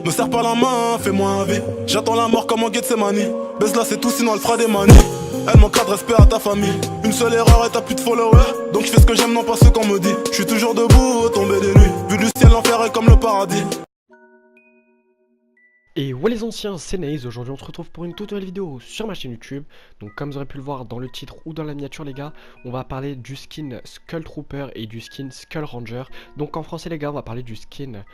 Me serre pas la main, fais-moi un V. J'attends la mort comme en Gethsemane. Baisse là c'est tout sinon elle fera des manies. Elle manquera de respect à ta famille. Une seule erreur et t'as plus de followers. Donc je fais ce que j'aime, non pas ce qu'on me dit. Je suis toujours debout au tomber des nuits. Vu du ciel l'enfer est comme le paradis. Et ouais les anciens, c'est Naze. Aujourd'hui on se retrouve pour une toute nouvelle vidéo sur ma chaîne YouTube. Donc comme vous aurez pu le voir dans le titre ou dans la miniature les gars, on va parler du skin Skull Trooper et du skin Skull Ranger. Donc en français les gars on va parler du skin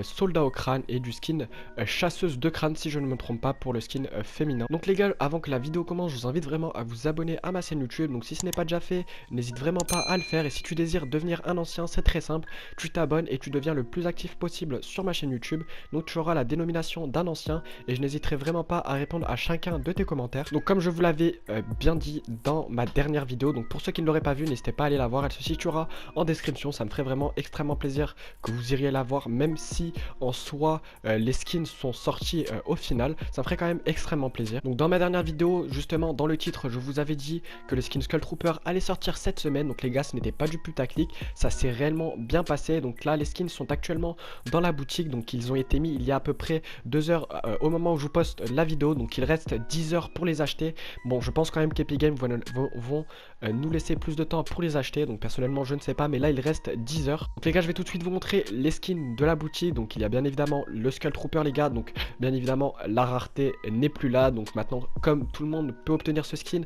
Soldat au crâne et du skin Chasseuse de crâne si je ne me trompe pas pour le skin féminin. Donc les gars, avant que la vidéo commence, je vous invite vraiment à vous abonner à ma chaîne YouTube. Donc si ce n'est pas déjà fait, n'hésite vraiment pas à le faire. Et si tu désires devenir un ancien, c'est très simple, tu t'abonnes et tu deviens le plus actif possible sur ma chaîne YouTube. Donc tu auras la dénomination d'un ancien et je n'hésiterai vraiment pas à répondre à chacun de tes commentaires. Donc comme je vous l'avais bien dit dans ma dernière vidéo, donc pour ceux qui ne l'auraient pas vu, n'hésitez pas à aller la voir, elle se situera en description. Ça me ferait vraiment extrêmement plaisir que vous iriez la voir, même si en soi les skins sont sortis au final, ça me ferait quand même extrêmement plaisir. Donc dans ma dernière vidéo, justement dans le titre, je vous avais dit que le skin Skull Trooper allait sortir cette semaine. Donc les gars, ce n'était pas du putaclic, ça s'est réellement bien passé. Donc là les skins sont actuellement dans la boutique, donc ils ont été mis il y a à peu près 2 heures au moment où je vous poste la vidéo. Donc il reste 10 heures pour les acheter. Bon, je pense quand même qu'Epic Games vont nous laisser plus de temps pour les acheter. Donc personnellement je ne sais pas, mais là il reste 10 heures. Donc les gars, je vais tout de suite vous montrer les skins de la boutique. Donc il y a bien évidemment le Skull Trooper les gars. Donc bien évidemment la rareté n'est plus là. Donc maintenant comme tout le monde peut obtenir ce skin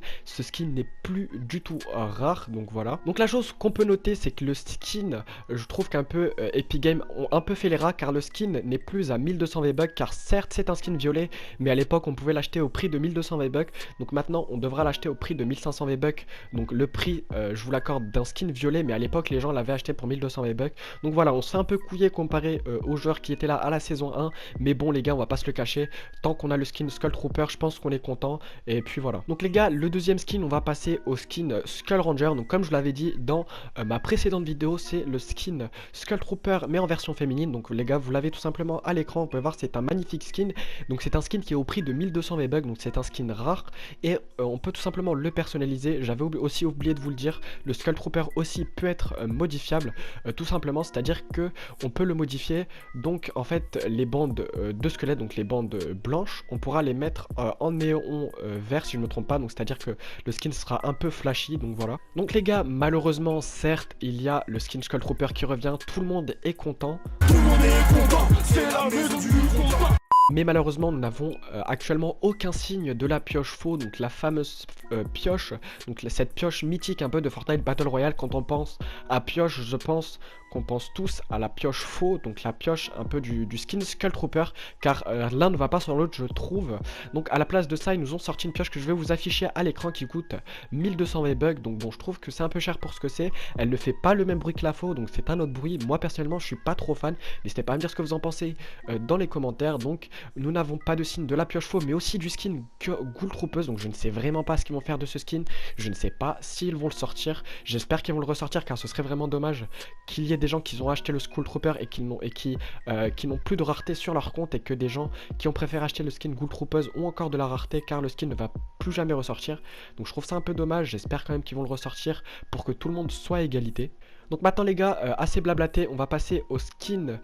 n'est plus du tout rare. Donc voilà. Donc la chose qu'on peut noter, c'est que le skin, je trouve qu'un peu Epic Games ont un peu fait les rats, car le skin n'est plus à 1200 V-Bucks. Car certes c'est un skin violet, mais à l'époque on pouvait l'acheter au prix de 1200 V-Bucks. Donc maintenant on devra l'acheter au prix de 1500 V-Bucks. Donc le prix, je vous l'accorde, d'un skin violet, mais à l'époque les gens l'avaient acheté pour 1200 V-Bucks. Donc voilà, on s'est un peu couillé comparé aux joueurs qui étaient là à la saison 1. Mais bon les gars, on va pas se le cacher, tant qu'on a le skin Skull Trooper, je pense qu'on est content. Et puis voilà. Donc les gars, le deuxième skin, on va passer au skin Skull Ranger. Donc comme je l'avais dit dans ma précédente vidéo, c'est le skin Skull Trooper mais en version féminine. Donc les gars, vous l'avez tout simplement à l'écran, vous pouvez voir, c'est un magnifique skin. Donc c'est un skin qui est au prix de 1200 V-Bucks, donc c'est un skin rare. Et on peut tout simplement le personnaliser. J'avais aussi oublié de vous le dire, le Skull Trooper aussi peut être modifiable, tout simplement, c'est-à-dire que on peut le modifier. Donc en fait les bandes de squelette, donc les bandes blanches, on pourra les mettre en néon vert si je ne me trompe pas. Donc c'est à dire que le skin sera un peu flashy. Donc voilà. Donc les gars, malheureusement certes il y a le skin Skull Trooper qui revient, tout le monde est content. Tout le monde est content, c'est la maison du combat. Mais malheureusement nous n'avons actuellement aucun signe de la pioche faux, donc la fameuse pioche, donc cette pioche mythique un peu de Fortnite Battle Royale. Quand on pense à pioche, je pense qu'on pense tous à la pioche faux, donc la pioche un peu du skin Skull Trooper, car l'un ne va pas sans l'autre je trouve. Donc à la place de ça ils nous ont sorti une pioche que je vais vous afficher à l'écran qui coûte 1200 V-Bucks. Donc bon, je trouve que c'est un peu cher pour ce que c'est. Elle ne fait pas le même bruit que la faux, donc c'est un autre bruit. Moi personnellement je suis pas trop fan, n'hésitez pas à me dire ce que vous en pensez dans les commentaires. Donc nous n'avons pas de signe de la pioche faux, mais aussi du skin Ghoul Troopeuse. Donc je ne sais vraiment pas ce qu'ils vont faire de ce skin, je ne sais pas s'ils vont le sortir. J'espère qu'ils vont le ressortir, car ce serait vraiment dommage qu'il y ait des gens qui ont acheté le Skull Trooper et qui n'ont plus de rareté sur leur compte, et que des gens qui ont préféré acheter le skin Ghoul Troopeuse ont encore de la rareté, car le skin ne va plus jamais ressortir. Donc je trouve ça un peu dommage. J'espère quand même qu'ils vont le ressortir pour que tout le monde soit à égalité. Donc maintenant les gars, assez blablaté, on va passer au skin,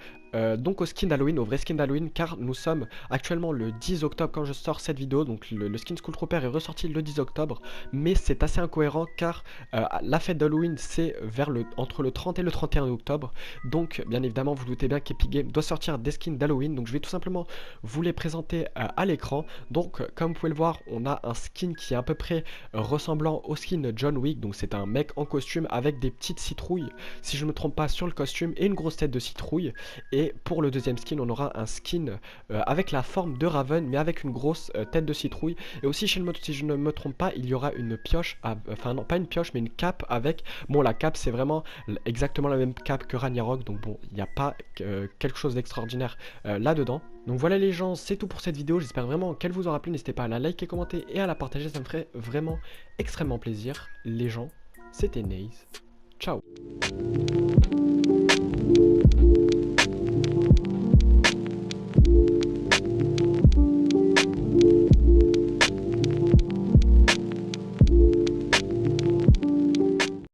donc au skin d'Halloween, au vrai skin d'Halloween, car nous sommes actuellement le 10 octobre quand je sors cette vidéo. Donc le skin Skull Trooper est ressorti le 10 octobre, mais c'est assez incohérent car la fête d'Halloween c'est entre le 30 et le 31 octobre. Donc bien évidemment vous doutez bien qu'Epic Games doit sortir des skins d'Halloween, donc je vais tout simplement vous les présenter à l'écran. Donc comme vous pouvez le voir, on a un skin qui est à peu près ressemblant au skin John Wick, donc c'est un mec en costume avec des petites citrouilles si je ne me trompe pas sur le costume, et une grosse tête de citrouille. Et pour le deuxième skin, on aura un skin avec la forme de Raven, mais avec une grosse tête de citrouille. Et aussi, si je ne me trompe pas, il y aura une pioche, enfin non, pas une pioche, mais une cape avec... Bon, la cape, c'est vraiment exactement la même cape que Ragnarok, donc bon, il n'y a pas quelque chose d'extraordinaire là-dedans. Donc voilà les gens, c'est tout pour cette vidéo, j'espère vraiment qu'elle vous aura plu. N'hésitez pas à la liker, commenter et à la partager, ça me ferait vraiment extrêmement plaisir. Les gens, c'était Naze. Ciao.